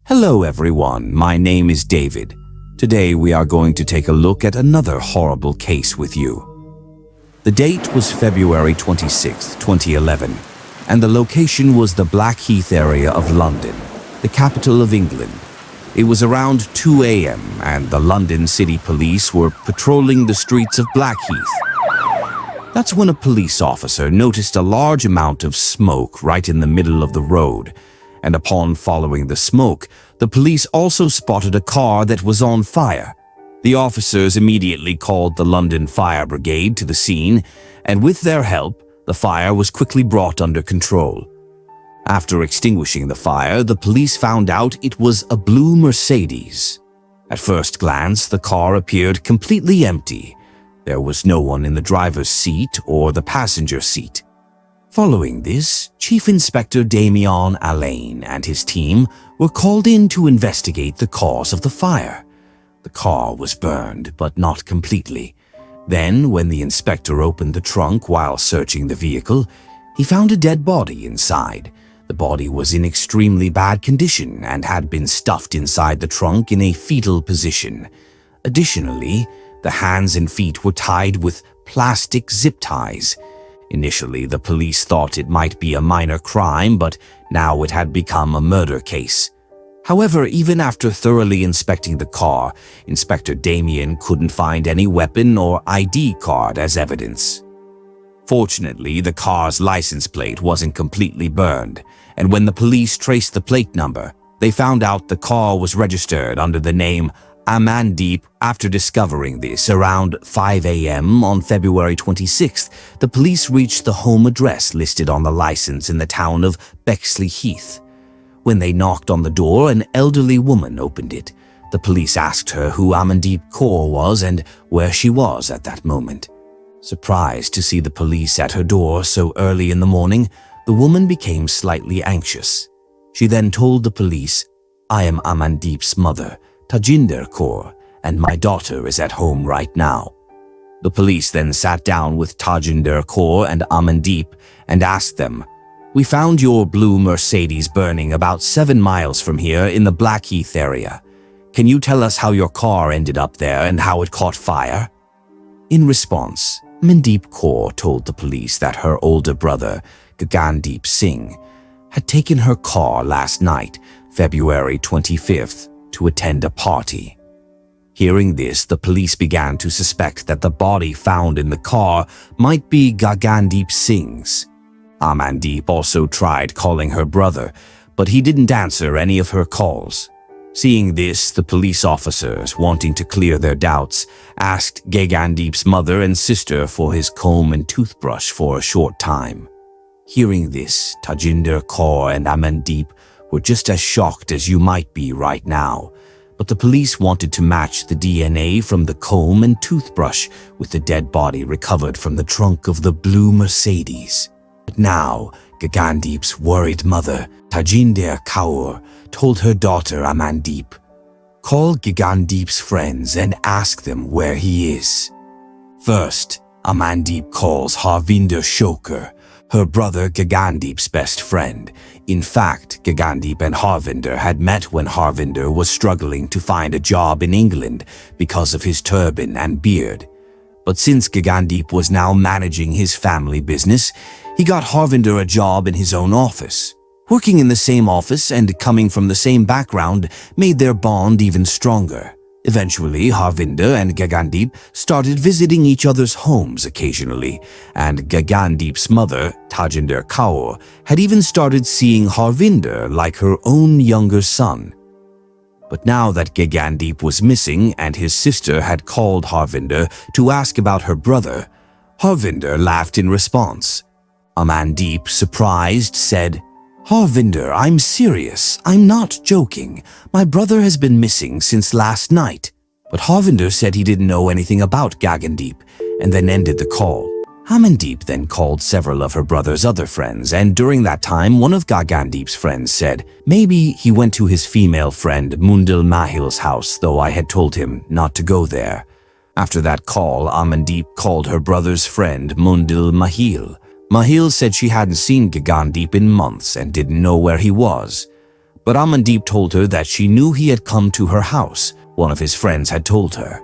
Hello everyone, my name is David. Today we are going to take a look at another horrible case with you. The date was February 26, 2011, and the location was the Blackheath area of London, the capital of England. It was around 2 a.m. and the London City Police were patrolling the streets of Blackheath. That's when a police officer noticed a large amount of smoke right in the middle of the road, and upon following the smoke, the police also spotted a car that was on fire. The officers immediately called the London Fire Brigade to the scene, and with their help, the fire was quickly brought under control. After extinguishing the fire, the police found out it was a blue Mercedes. At first glance, the car appeared completely empty. There was no one in the driver's seat or the passenger seat. Following this, Chief Inspector Damien Allain and his team were called in to investigate the cause of the fire. The car was burned, but not completely. Then, when the inspector opened the trunk while searching the vehicle, he found a dead body inside. The body was in extremely bad condition and had been stuffed inside the trunk in a fetal position. Additionally, the hands and feet were tied with plastic zip ties. Initially, the police thought it might be a minor crime, but now it had become a murder case. However, even after thoroughly inspecting the car, Inspector Damien couldn't find any weapon or ID card as evidence. Fortunately, the car's license plate wasn't completely burned, and when the police traced the plate number, they found out the car was registered under the name Amandeep. After discovering this around 5 a.m. on February 26th, the police reached the home address listed on the license in the town of Bexley Heath. When they knocked on the door, an elderly woman opened it. The police asked her who Amandeep Kaur was and where she was at that moment. Surprised to see the police at her door so early in the morning, the woman became slightly anxious. She then told the police, "I am Amandeep's mother, Tajinder Kaur, and my daughter is at home right now." The police then sat down with Tajinder Kaur and Amandeep and asked them, "We found your blue Mercedes burning about 7 miles from here in the Blackheath area. Can you tell us how your car ended up there and how it caught fire?" In response, Amandeep Kaur told the police that her older brother, Gagandeep Singh, had taken her car last night, February 25th, to attend a party. Hearing this, the police began to suspect that the body found in the car might be Gagandeep Singh's. Amandeep also tried calling her brother, but he didn't answer any of her calls. Seeing this, the police officers, wanting to clear their doubts, asked Gagandeep's mother and sister for his comb and toothbrush for a short time. Hearing this, Tajinder Kaur and Amandeep were just as shocked as you might be right now, but the police wanted to match the DNA from the comb and toothbrush with the dead body recovered from the trunk of the blue Mercedes. But now, Gagandeep's worried mother, Tajinder Kaur, told her daughter Amandeep, "Call Gagandeep's friends and ask them where he is." First, Amandeep calls Harvinder Shoker, her brother Gagandeep's best friend. In fact, Gagandeep and Harvinder had met when Harvinder was struggling to find a job in England because of his turban and beard. But since Gagandeep was now managing his family business, he got Harvinder a job in his own office. Working in the same office and coming from the same background made their bond even stronger. Eventually, Harvinder and Gagandeep started visiting each other's homes occasionally, and Gagandeep's mother, Tajinder Kaur, had even started seeing Harvinder like her own younger son. But now that Gagandeep was missing and his sister had called Harvinder to ask about her brother, Harvinder laughed in response. Amandeep, surprised, said, "Harvinder, I'm serious. I'm not joking. My brother has been missing since last night." But Harvinder said he didn't know anything about Gagandeep and then ended the call. Amandeep then called several of her brother's other friends, and during that time, one of Gagandeep's friends said, "Maybe he went to his female friend Mundal Mahil's house, though I had told him not to go there." After that call, Amandeep called her brother's friend Mundal Mahil. Mahil said she hadn't seen Gagandeep in months and didn't know where he was. But Amandeep told her that she knew he had come to her house, one of his friends had told her.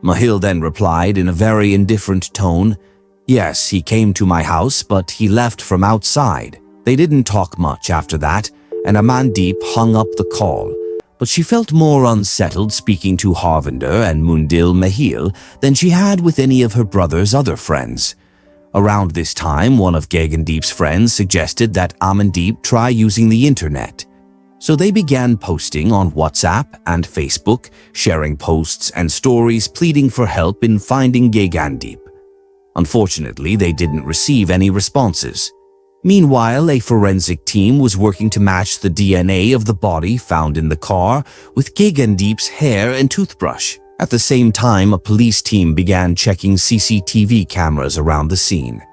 Mahil then replied in a very indifferent tone, "Yes, he came to my house, but he left from outside." They didn't talk much after that, and Amandeep hung up the call, but she felt more unsettled speaking to Harvinder and Mundil Mahil than she had with any of her brother's other friends. Around this time, one of Gagandeep's friends suggested that Amandeep try using the internet. So they began posting on WhatsApp and Facebook, sharing posts and stories pleading for help in finding Gagandeep. Unfortunately, they didn't receive any responses. Meanwhile, a forensic team was working to match the DNA of the body found in the car with Gagandeep's hair and toothbrush. At the same time, a police team began checking CCTV cameras around the scene.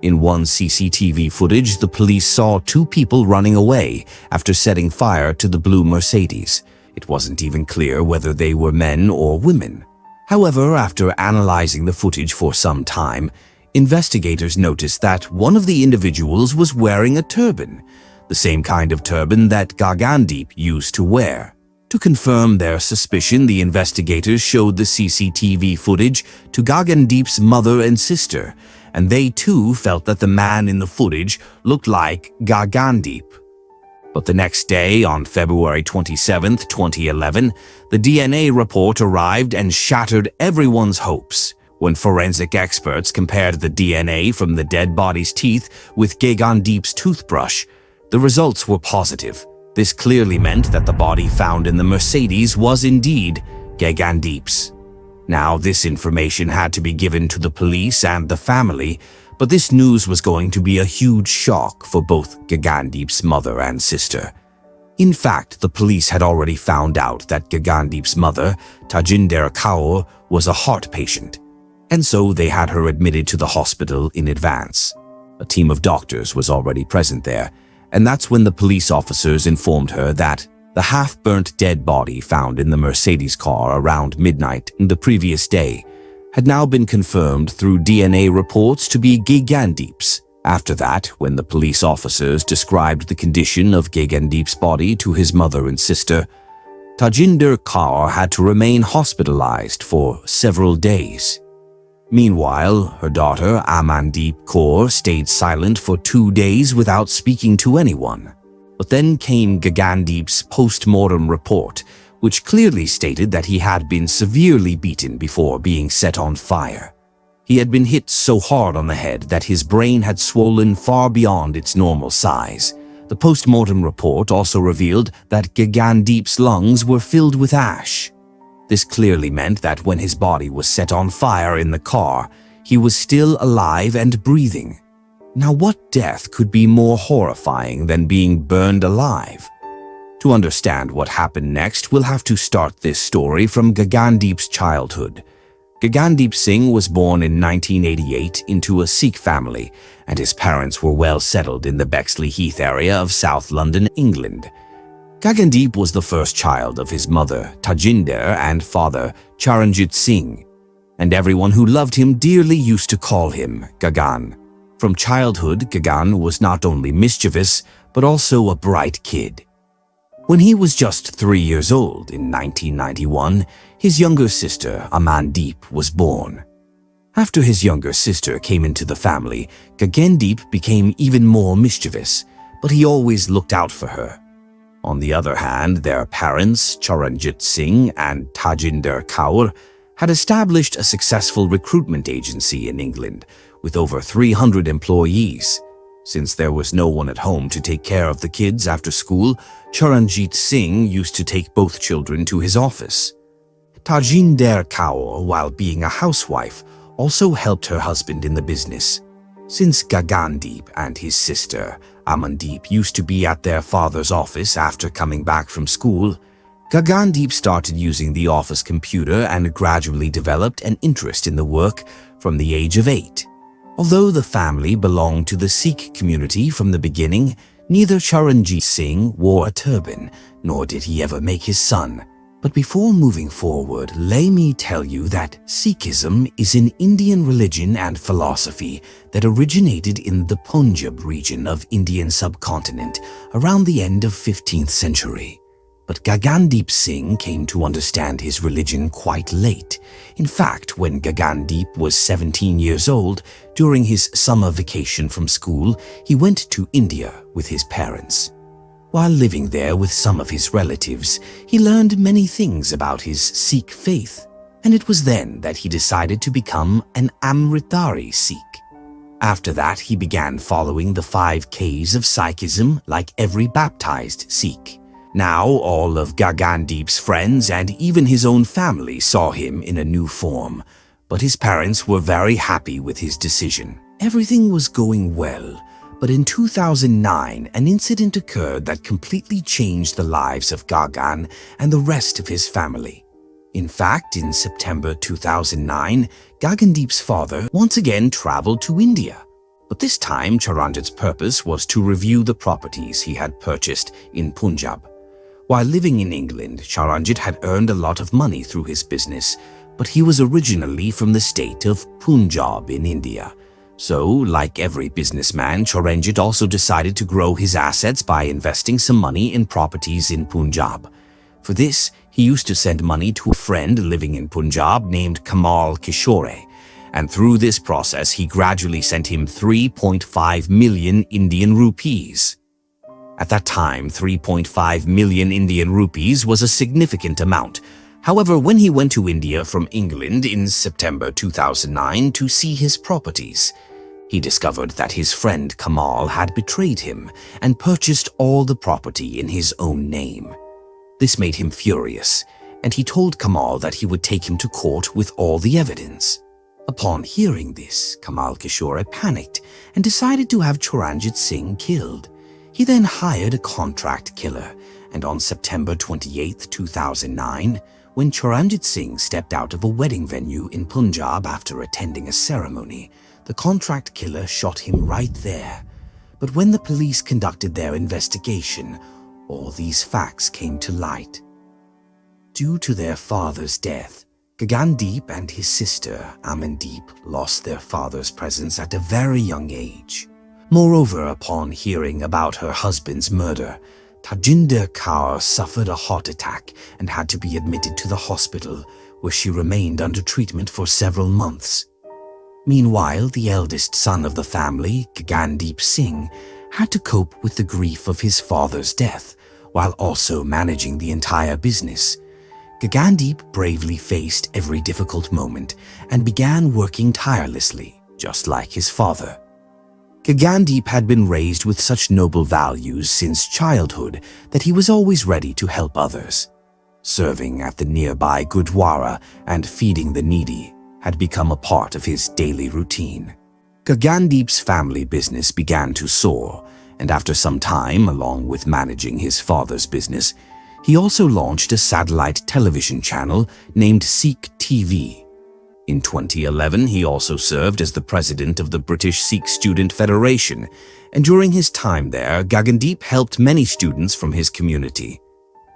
In one CCTV footage, the police saw two people running away after setting fire to the blue Mercedes. It wasn't even clear whether they were men or women. However, after analyzing the footage for some time, investigators noticed that one of the individuals was wearing a turban, the same kind of turban that Gagandeep used to wear. To confirm their suspicion, the investigators showed the CCTV footage to Gagandeep's mother and sister, and they too felt that the man in the footage looked like Gagandeep. But the next day, on February 27, 2011, the DNA report arrived and shattered everyone's hopes. When forensic experts compared the DNA from the dead body's teeth with Gagandeep's toothbrush, the results were positive. This clearly meant that the body found in the Mercedes was indeed Gagandeep's. Now, this information had to be given to the police and the family, but this news was going to be a huge shock for both Gagandeep's mother and sister. In fact, the police had already found out that Gagandeep's mother, Tajinder Kaur, was a heart patient, and so they had her admitted to the hospital in advance. A team of doctors was already present there, and that's when the police officers informed her that the half-burnt dead body found in the Mercedes car around midnight the previous day had now been confirmed through DNA reports to be Gagandeep's. After that, when the police officers described the condition of Gagandeep's body to his mother and sister, Tajinder Kaur had to remain hospitalized for several days. Meanwhile, her daughter Amandeep Kaur stayed silent for 2 days without speaking to anyone. But then came Gagandeep's post-mortem report, which clearly stated that he had been severely beaten before being set on fire. He had been hit so hard on the head that his brain had swollen far beyond its normal size. The post-mortem report also revealed that Gagandeep's lungs were filled with ash. This clearly meant that when his body was set on fire in the car, he was still alive and breathing. Now, what death could be more horrifying than being burned alive? To understand what happened next, we'll have to start this story from Gagandeep's childhood. Gagandeep Singh was born in 1988 into a Sikh family, and his parents were well settled in the Bexley Heath area of South London, England. Gagandeep was the first child of his mother, Tajinder, and father, Charanjit Singh, and everyone who loved him dearly used to call him Gagan. From childhood, Gagan was not only mischievous, but also a bright kid. When he was just 3 years old in 1991, his younger sister, Amandeep, was born. After his younger sister came into the family, Gagandeep became even more mischievous, but he always looked out for her. On the other hand, their parents, Charanjit Singh and Tajinder Kaur, had established a successful recruitment agency in England with over 300 employees. Since there was no one at home to take care of the kids after school, Charanjit Singh used to take both children to his office. Tajinder Kaur, while being a housewife, also helped her husband in the business. Since Gagandeep and his sister, Amandeep, used to be at their father's office after coming back from school, Gagandeep started using the office computer and gradually developed an interest in the work from the age of 8. Although the family belonged to the Sikh community from the beginning, neither Charanjit Singh wore a turban, nor did he ever make his son. But before moving forward, let me tell you that Sikhism is an Indian religion and philosophy that originated in the Punjab region of Indian subcontinent around the end of 15th century. But Gagandeep Singh came to understand his religion quite late. In fact, when Gagandeep was 17 years old, during his summer vacation from school, he went to India with his parents. While living there with some of his relatives, he learned many things about his Sikh faith, and it was then that he decided to become an Amritdhari Sikh. After that, he began following the 5 Ks of Sikhism like every baptized Sikh. Now, all of Gagandeep's friends and even his own family saw him in a new form, but his parents were very happy with his decision. Everything was going well. But in 2009, an incident occurred that completely changed the lives of Gagan and the rest of his family. In fact, in September 2009, Gagandeep's father once again traveled to India. But this time, Charanjit's purpose was to review the properties he had purchased in Punjab. While living in England, Charanjit had earned a lot of money through his business, but he was originally from the state of Punjab in India. So, like every businessman, Charanjit also decided to grow his assets by investing some money in properties in Punjab. For this, he used to send money to a friend living in Punjab named Kamal Kishore, and through this process he gradually sent him 3.5 million Indian rupees. At that time, 3.5 million Indian rupees was a significant amount. However, when he went to India from England in September 2009 to see his properties, he discovered that his friend Kamal had betrayed him and purchased all the property in his own name. This made him furious, and he told Kamal that he would take him to court with all the evidence. Upon hearing this, Kamal Kishore panicked and decided to have Charanjit Singh killed. He then hired a contract killer, and on September 28, 2009, when Charanjit Singh stepped out of a wedding venue in Punjab after attending a ceremony, the contract killer shot him right there. But when the police conducted their investigation, all these facts came to light. Due to their father's death, Gagandeep and his sister Amandeep lost their father's presence at a very young age. Moreover, upon hearing about her husband's murder, Tajinder Kaur suffered a heart attack and had to be admitted to the hospital, where she remained under treatment for several months. Meanwhile, the eldest son of the family, Gagandeep Singh, had to cope with the grief of his father's death, while also managing the entire business. Gagandeep bravely faced every difficult moment and began working tirelessly, just like his father. Gagandeep had been raised with such noble values since childhood that he was always ready to help others. Serving at the nearby Gurdwara and feeding the needy had become a part of his daily routine. Gagandeep's family business began to soar, and after some time, along with managing his father's business, he also launched a satellite television channel named CCTV. In 2011, he also served as the president of the British Sikh Student Federation, and during his time there, Gagandeep helped many students from his community.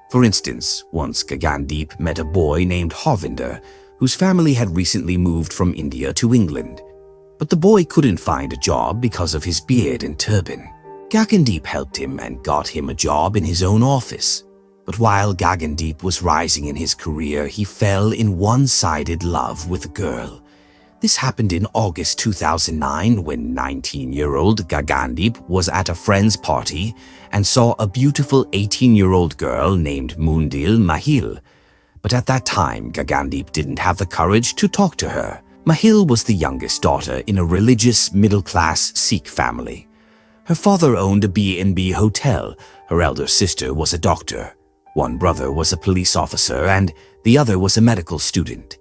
For instance, once Gagandeep met a boy named Harvinder, whose family had recently moved from India to England. But the boy couldn't find a job because of his beard and turban. Gagandeep helped him and got him a job in his own office. But while Gagandeep was rising in his career, he fell in one-sided love with a girl. This happened in August 2009 when 19-year-old Gagandeep was at a friend's party and saw a beautiful 18-year-old girl named Mundil Mahil. But at that time, Gagandeep didn't have the courage to talk to her. Mahil was the youngest daughter in a religious middle-class Sikh family. Her father owned a B&B hotel, her elder sister was a doctor. One brother was a police officer and the other was a medical student.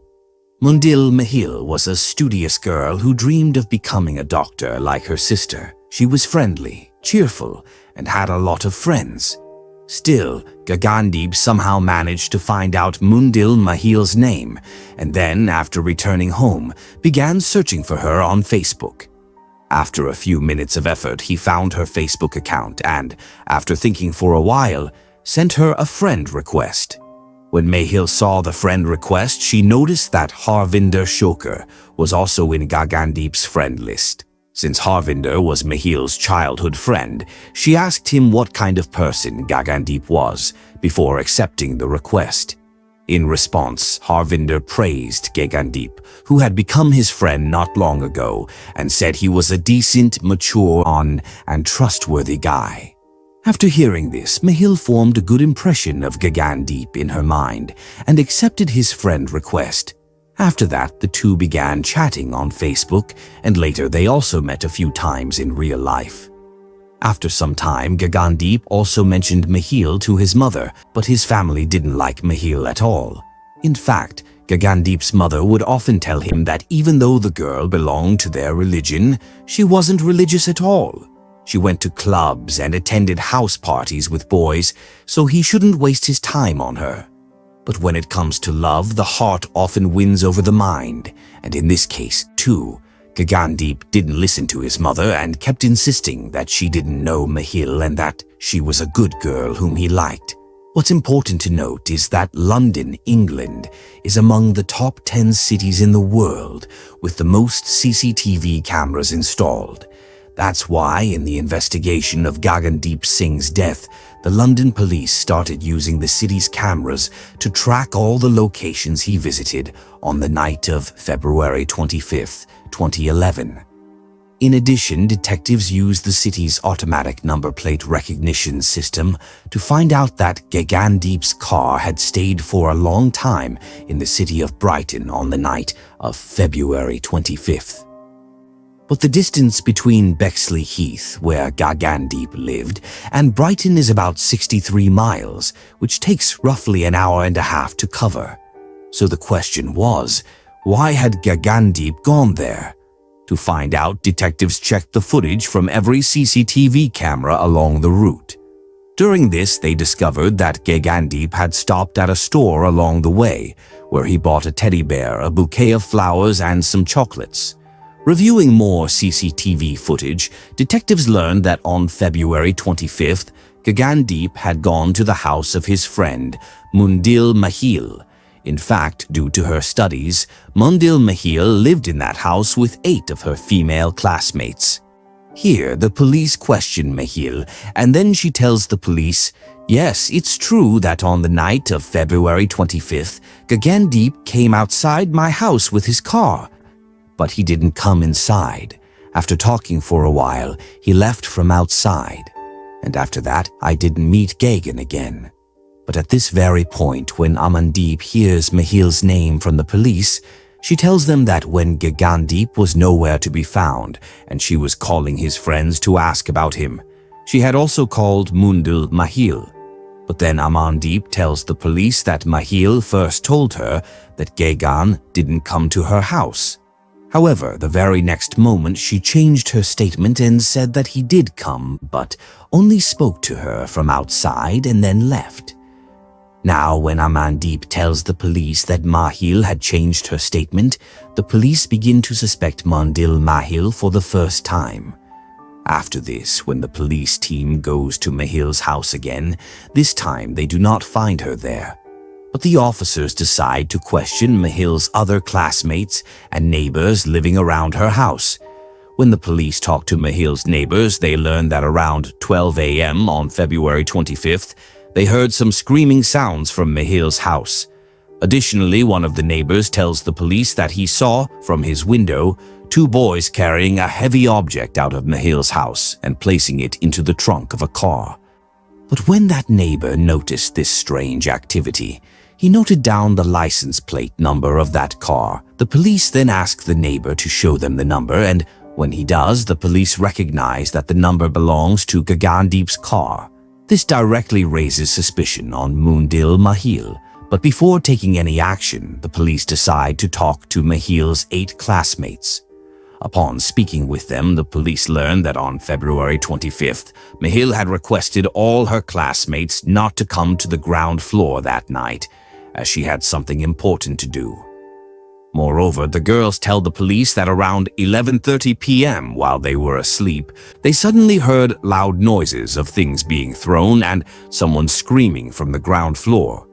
Mundil Mahil was a studious girl who dreamed of becoming a doctor like her sister. She was friendly, cheerful, and had a lot of friends. Still, Gagandeep somehow managed to find out Mundil Mahil's name, and then, after returning home, began searching for her on Facebook. After a few minutes of effort, he found her Facebook account and, after thinking for a while, sent her a friend request. When Mahil saw the friend request, she noticed that Harvinder Shokar was also in Gagandeep's friend list. Since Harvinder was Mahil's childhood friend, she asked him what kind of person Gagandeep was before accepting the request. In response, Harvinder praised Gagandeep, who had become his friend not long ago, and said he was a decent, mature, and trustworthy guy. After hearing this, Mahil formed a good impression of Gagandeep in her mind and accepted his friend request. After that, the two began chatting on Facebook, and later they also met a few times in real life. After some time, Gagandeep also mentioned Mahil to his mother, but his family didn't like Mahil at all. In fact, Gagandeep's mother would often tell him that even though the girl belonged to their religion, she wasn't religious at all. She went to clubs and attended house parties with boys, so he shouldn't waste his time on her. But when it comes to love, the heart often wins over the mind, and in this case, too, Gagandeep didn't listen to his mother and kept insisting that she didn't know Mahil and that she was a good girl whom he liked. What's important to note is that London, England, is among the top 10 cities in the world with the most CCTV cameras installed. That's why, in the investigation of Gagandeep Singh's death, the London police started using the city's cameras to track all the locations he visited on the night of February 25th, 2011. In addition, detectives used the city's automatic number plate recognition system to find out that Gagandeep's car had stayed for a long time in the city of Brighton on the night of February 25th. But the distance between Bexley Heath, where Gagandeep lived, and Brighton is about 63 miles, which takes roughly an hour and a half to cover. So the question was, why had Gagandeep gone there? To find out, detectives checked the footage from every CCTV camera along the route. During this, they discovered that Gagandeep had stopped at a store along the way, where he bought a teddy bear, a bouquet of flowers, and some chocolates. Reviewing more CCTV footage, detectives learned that on February 25th, Gagandeep had gone to the house of his friend, Mundil Mahil. In fact, due to her studies, Mundil Mahil lived in that house with 8 of her female classmates. Here, the police question Mahil, and then she tells the police, yes, it's true that on the night of February 25th, Gagandeep came outside my house with his car. But he didn't come inside. After talking for a while, he left from outside. And after that, I didn't meet Gagan again. But at this very point, when Amandeep hears Mahil's name from the police, she tells them that when Gagandeep was nowhere to be found and she was calling his friends to ask about him, she had also called Mundil Mahil. But then Amandeep tells the police that Mahil first told her that Gagan didn't come to her house. However, the very next moment she changed her statement and said that he did come, but only spoke to her from outside and then left. Now, when Amandeep tells the police that Mahil had changed her statement, the police begin to suspect Mundil Mahil for the first time. After this, when the police team goes to Mahil's house again, this time they do not find her there. But the officers decide to question Mahil's other classmates and neighbors living around her house. When the police talk to Mahil's neighbors, they learn that around 12 a.m. on February 25th, they heard some screaming sounds from Mahil's house. Additionally, one of the neighbors tells the police that he saw, from his window, 2 boys carrying a heavy object out of Mahil's house and placing it into the trunk of a car. But when that neighbor noticed this strange activity, he noted down the license plate number of that car. The police then ask the neighbor to show them the number, and when he does, the police recognize that the number belongs to Gagandeep's car. This directly raises suspicion on Mundil Mahil, but before taking any action, the police decide to talk to Mahil's 8 classmates. Upon speaking with them, the police learned that on February 25th, Mahil had requested all her classmates not to come to the ground floor that night, as she had something important to do. Moreover, the girls tell the police that around 11:30 p.m., while they were asleep, they suddenly heard loud noises of things being thrown and someone screaming from the ground floor.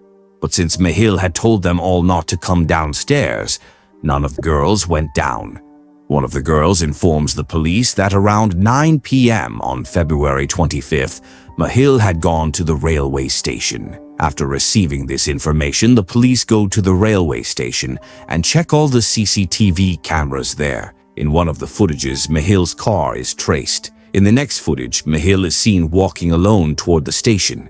But since Mahil had told them all not to come downstairs, none of the girls went down. One of the girls informs the police that around 9 p.m. on February 25th, Mahil had gone to the railway station. After receiving this information, the police go to the railway station and check all the CCTV cameras there. In one of the footages, Mahil's car is traced. In the next footage, Mahil is seen walking alone toward the station.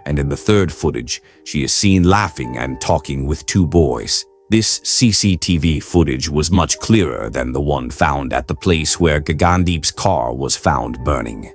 And in the third footage, she is seen laughing and talking with two boys. This CCTV footage was much clearer than the one found at the place where Gagandeep's car was found burning.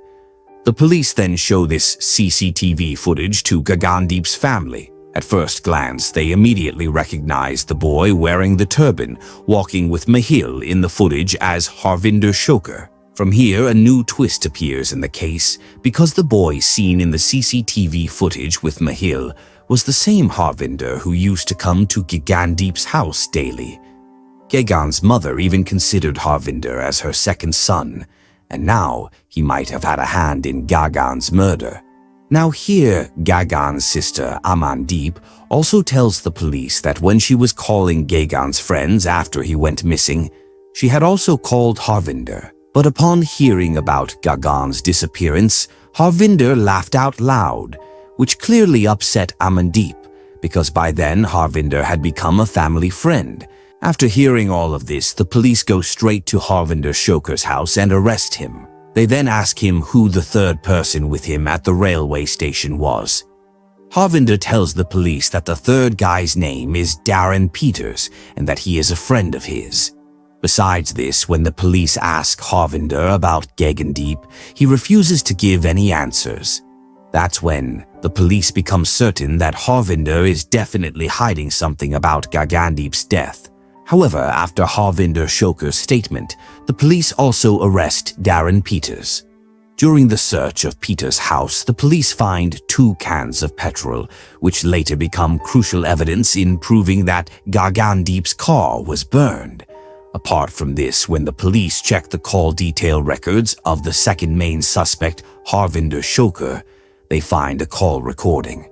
The police then show this CCTV footage to Gagandeep's family. At first glance, they immediately recognize the boy wearing the turban, walking with Mahil in the footage as Harvinder Shokar. From here, a new twist appears in the case because the boy seen in the CCTV footage with Mahil was the same Harvinder who used to come to Gagandeep's house daily. Gagan's mother even considered Harvinder as her second son, and now he might have had a hand in Gagan's murder. Now here, Gagan's sister Amandeep also tells the police that when she was calling Gagan's friends after he went missing, she had also called Harvinder. But upon hearing about Gagan's disappearance, Harvinder laughed out loud, which clearly upset Amandeep, because by then Harvinder had become a family friend. After hearing all of this, the police go straight to Harvinder Shokar's house and arrest him. They then ask him who the third person with him at the railway station was. Harvinder tells the police that the third guy's name is Darren Peters and that he is a friend of his. Besides this, when the police ask Harvinder about Gagandeep, he refuses to give any answers. That's when the police become certain that Harvinder is definitely hiding something about Gagandeep's death. However, after Harvinder Shokar's statement, the police also arrest Darren Peters. During the search of Peters' house, the police find 2 cans of petrol, which later become crucial evidence in proving that Gagandeep's car was burned. Apart from this, when the police check the call detail records of the second main suspect, Harvinder Shokar, they find a call recording.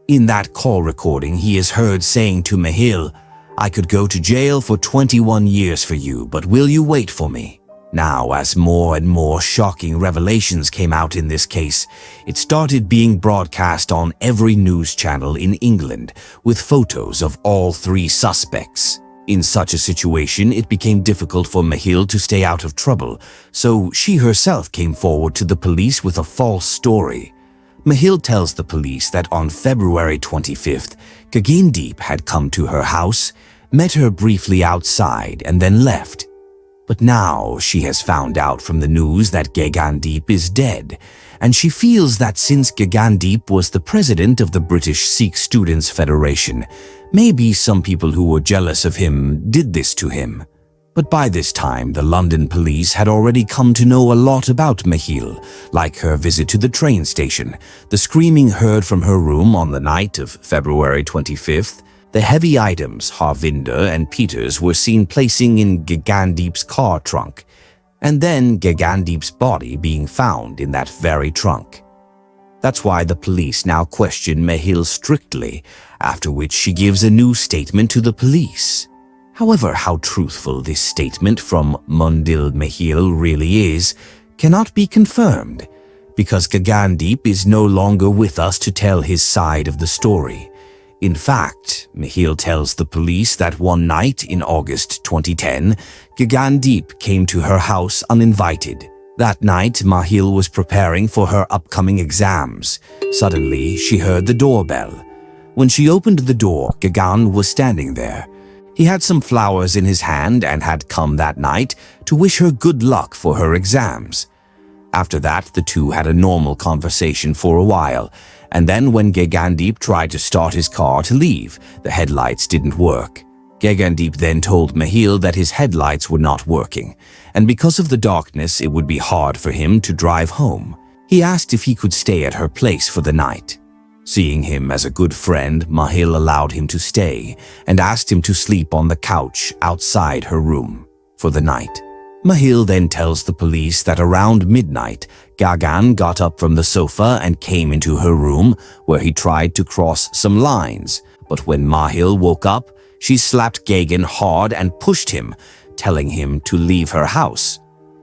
In that call recording, he is heard saying to Mahil, "I could go to jail for 21 years for you, but will you wait for me?" Now, as more and more shocking revelations came out in this case, it started being broadcast on every news channel in England with photos of all 3 suspects. In such a situation, it became difficult for Mahil to stay out of trouble, so she herself came forward to the police with a false story. Mahil tells the police that on February 25th, Gagandeep had come to her house, met her briefly outside, and then left. But now she has found out from the news that Gagandeep is dead, and she feels that since Gagandeep was the president of the British Sikh Students' Federation, maybe some people who were jealous of him did this to him. But by this time, the London police had already come to know a lot about Mahil, like her visit to the train station, the screaming heard from her room on the night of February 25th, the heavy items Harvinder and Peters were seen placing in Gagandeep's car trunk, and then Gagandeep's body being found in that very trunk. That's why the police now question Mahil strictly, after which she gives a new statement to the police. However, how truthful this statement from Mundil Mahil really is cannot be confirmed, because Gagandeep is no longer with us to tell his side of the story. In fact, Mahil tells the police that one night in August 2010, Gagandeep came to her house uninvited. That night, Mahil was preparing for her upcoming exams. Suddenly, she heard the doorbell. When she opened the door, Gagan was standing there. He had some flowers in his hand and had come that night to wish her good luck for her exams. After that, the two had a normal conversation for a while, and then when Gagandeep tried to start his car to leave, the headlights didn't work. Gagandeep then told Mahil that his headlights were not working, and because of the darkness, it would be hard for him to drive home. He asked if he could stay at her place for the night. Seeing him as a good friend, Mahil allowed him to stay and asked him to sleep on the couch outside her room for the night. Mahil then tells the police that around midnight, Gagan got up from the sofa and came into her room where he tried to cross some lines. But when Mahil woke up, she slapped Gagan hard and pushed him, telling him to leave her house.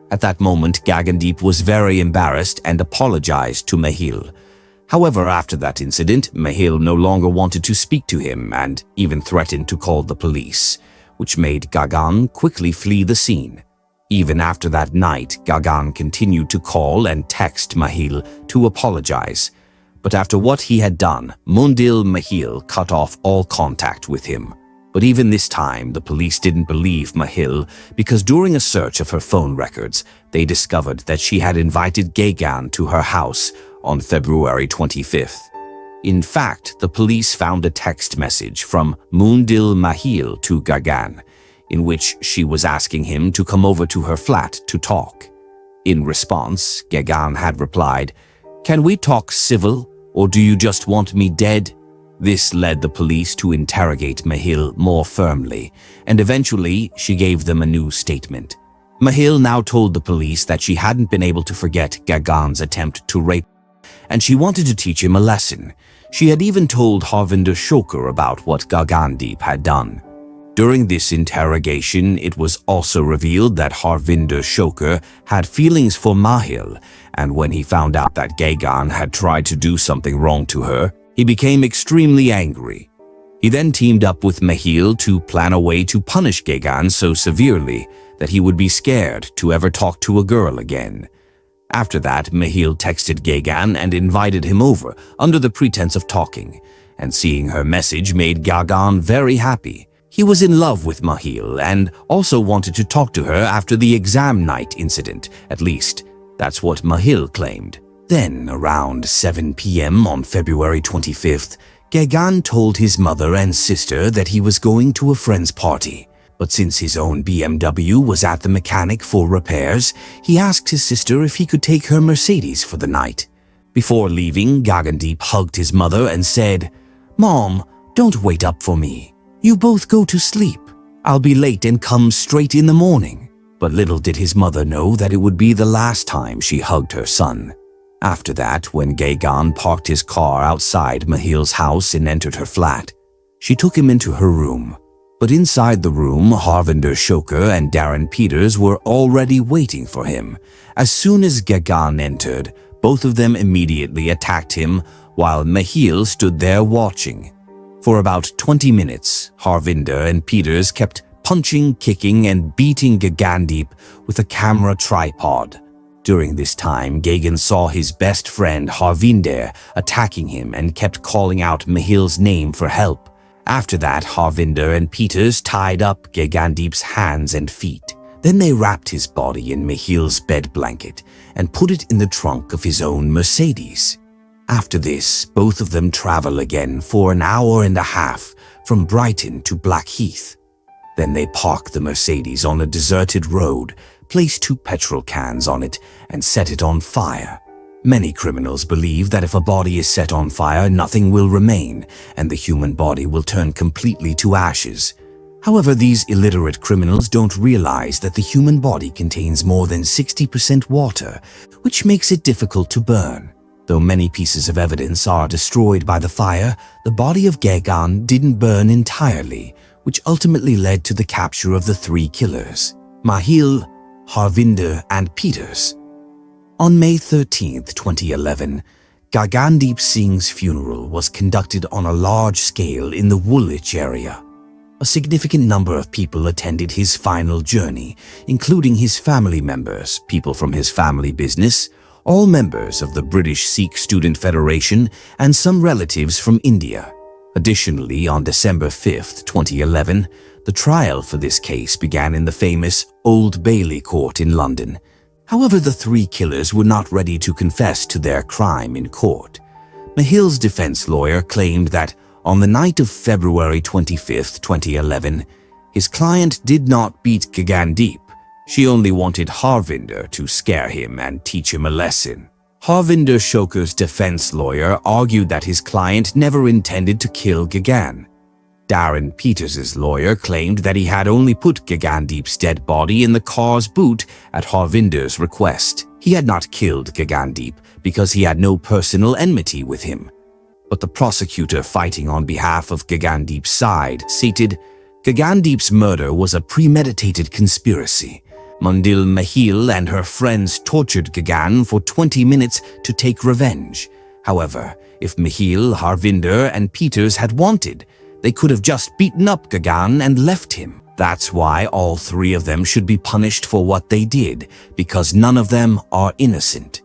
At that moment, Gagandeep was very embarrassed and apologized to Mahil. However, after that incident, Mahil no longer wanted to speak to him and even threatened to call the police, which made Gagan quickly flee the scene. Even after that night, Gagan continued to call and text Mahil to apologize. But after what he had done, Mundil Mahil cut off all contact with him. But even this time, the police didn't believe Mahil because during a search of her phone records, they discovered that she had invited Gagan to her house on February 25th. In fact, the police found a text message from Mundil Mahil to Gagan, in which she was asking him to come over to her flat to talk. In response, Gagan had replied, "Can we talk civil, or do you just want me dead?" This led the police to interrogate Mahil more firmly, and eventually she gave them a new statement. Mahil now told the police that she hadn't been able to forget Gagan's attempt to rape, and she wanted to teach him a lesson. She had even told Harvinder Shokar about what Gagandeep had done. During this interrogation, it was also revealed that Harvinder Shokar had feelings for Mahil, and when he found out that Gagan had tried to do something wrong to her, he became extremely angry. He then teamed up with Mahil to plan a way to punish Gagan so severely that he would be scared to ever talk to a girl again. After that, Mahil texted Gagan and invited him over under the pretense of talking, and seeing her message made Gagan very happy. He was in love with Mahil and also wanted to talk to her after the exam night incident, at least that's what Mahil claimed. Then, around 7 p.m. on February 25th, Gagan told his mother and sister that he was going to a friend's party. But since his own BMW was at the mechanic for repairs, he asked his sister if he could take her Mercedes for the night. Before leaving, Gagandeep hugged his mother and said, "Mom, don't wait up for me. You both go to sleep. I'll be late and come straight in the morning." But little did his mother know that it would be the last time she hugged her son. After that, when Gagan parked his car outside Mahil's house and entered her flat, she took him into her room. But inside the room, Harvinder Shokar and Darren Peters were already waiting for him. As soon as Gagan entered, both of them immediately attacked him while Mahil stood there watching. For about 20 minutes, Harvinder and Peters kept punching, kicking, and beating Gagandeep with a camera tripod. During this time, Gagan saw his best friend Harvinder attacking him and kept calling out Mahil's name for help. After that, Harvinder and Peters tied up Gagandeep's hands and feet. Then they wrapped his body in Mahil's bed blanket and put it in the trunk of his own Mercedes. After this, both of them travel again for an hour and a half from Brighton to Blackheath. Then they park the Mercedes on a deserted road, place 2 petrol cans on it, and set it on fire. Many criminals believe that if a body is set on fire, nothing will remain, and the human body will turn completely to ashes. However, these illiterate criminals don't realize that the human body contains more than 60% water, which makes it difficult to burn. Though many pieces of evidence are destroyed by the fire, the body of Gagan didn't burn entirely, which ultimately led to the capture of the 3 killers, Mahil, Harvinder, and Peters. On May 13, 2011, Gagandeep Singh's funeral was conducted on a large scale in the Woolwich area. A significant number of people attended his final journey, including his family members, people from his family business, all members of the British Sikh Student Federation, and some relatives from India. Additionally, on December 5, 2011, the trial for this case began in the famous Old Bailey Court in London. However, the 3 killers were not ready to confess to their crime in court. Mahil's defense lawyer claimed that on the night of February 25, 2011, his client did not beat Gagandeep. She only wanted Harvinder to scare him and teach him a lesson. Harvinder Shokar's defense lawyer argued that his client never intended to kill Gagan. Darren Peters' lawyer claimed that he had only put Gagandeep's dead body in the car's boot at Harvinder's request. He had not killed Gagandeep because he had no personal enmity with him. But the prosecutor fighting on behalf of Gagandeep's side stated Gagandeep's murder was a premeditated conspiracy. Mundil Mahil and her friends tortured Gagan for 20 minutes to take revenge. However, if Mahil, Harvinder, and Peters had wanted, they could have just beaten up Gagan and left him. That's why all three of them should be punished for what they did, because none of them are innocent.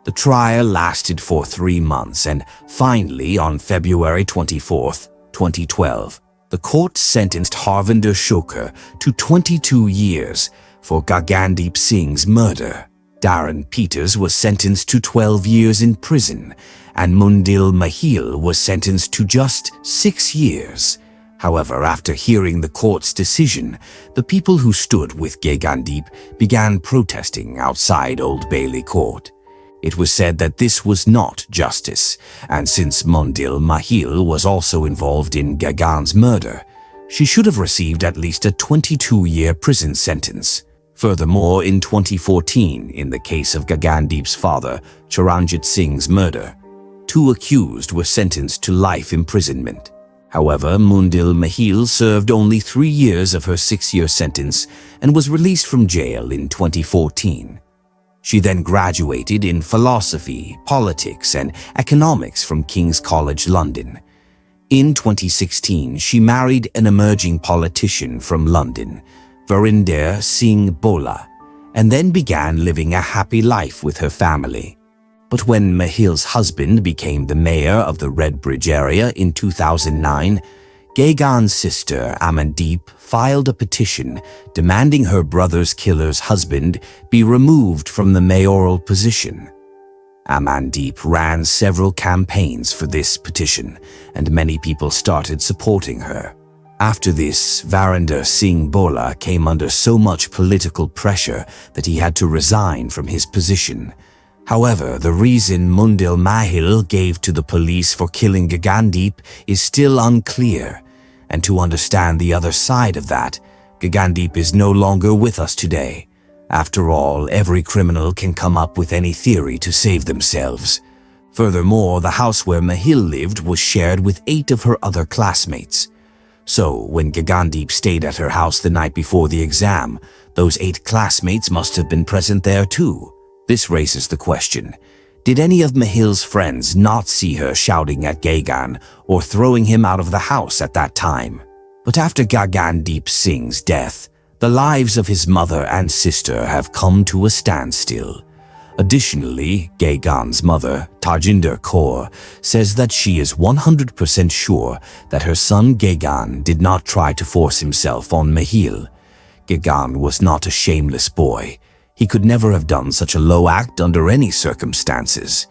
The trial lasted for 3 months, and finally, on February 24th, 2012, the court sentenced Harvinder Shokar to 22 years for Gagandeep Singh's murder. Darren Peters was sentenced to 12 years in prison, and Mundil Mahil was sentenced to just 6 years. However, after hearing the court's decision, the people who stood with Gagandeep began protesting outside Old Bailey Court. It was said that this was not justice, and since Mundil Mahil was also involved in Gagan's murder, she should have received at least a 22-year prison sentence. Furthermore, in 2014, in the case of Gagandeep's father, Charanjit Singh's murder, 2 accused were sentenced to life imprisonment. However, Mundil Mahil served only 3 years of her 6-year sentence and was released from jail in 2014. She then graduated in philosophy, politics, and economics from King's College London. In 2016, she married an emerging politician from London, Verinder Singh Bola, and then began living a happy life with her family. But when Mahil's husband became the mayor of the Redbridge area in 2009, Gagan's sister Amandeep filed a petition demanding her brother's killer's husband be removed from the mayoral position. Amandeep ran several campaigns for this petition, and many people started supporting her. After this, Verinder Singh Bola came under so much political pressure that he had to resign from his position. However, the reason Mundil Mahil gave to the police for killing Gagandeep is still unclear, and to understand the other side of that, Gagandeep is no longer with us today. After all, every criminal can come up with any theory to save themselves. Furthermore, the house where Mahil lived was shared with 8 of her other classmates. So, when Gagandeep stayed at her house the night before the exam, those 8 classmates must have been present there too. This raises the question, did any of Mahil's friends not see her shouting at Gagan or throwing him out of the house at that time? But after Gagandeep Singh's death, the lives of his mother and sister have come to a standstill. Additionally, Gagan's mother, Tajinder Kaur, says that she is 100% sure that her son Gagan did not try to force himself on Mahil. Gagan was not a shameless boy. He could never have done such a low act under any circumstances.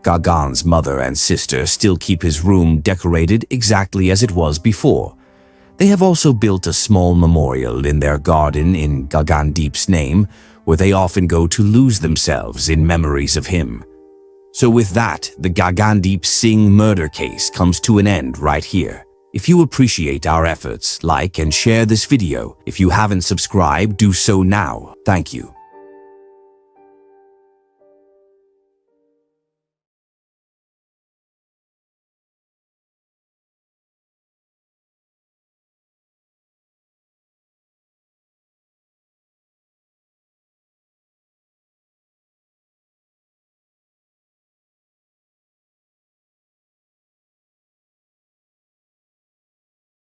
Gagan's mother and sister still keep his room decorated exactly as it was before. They have also built a small memorial in their garden in Gagandeep's name, where they often go to lose themselves in memories of him. So with that, the Gagandeep Singh murder case comes to an end right here. If you appreciate our efforts, like and share this video. If you haven't subscribed, do so now. Thank you.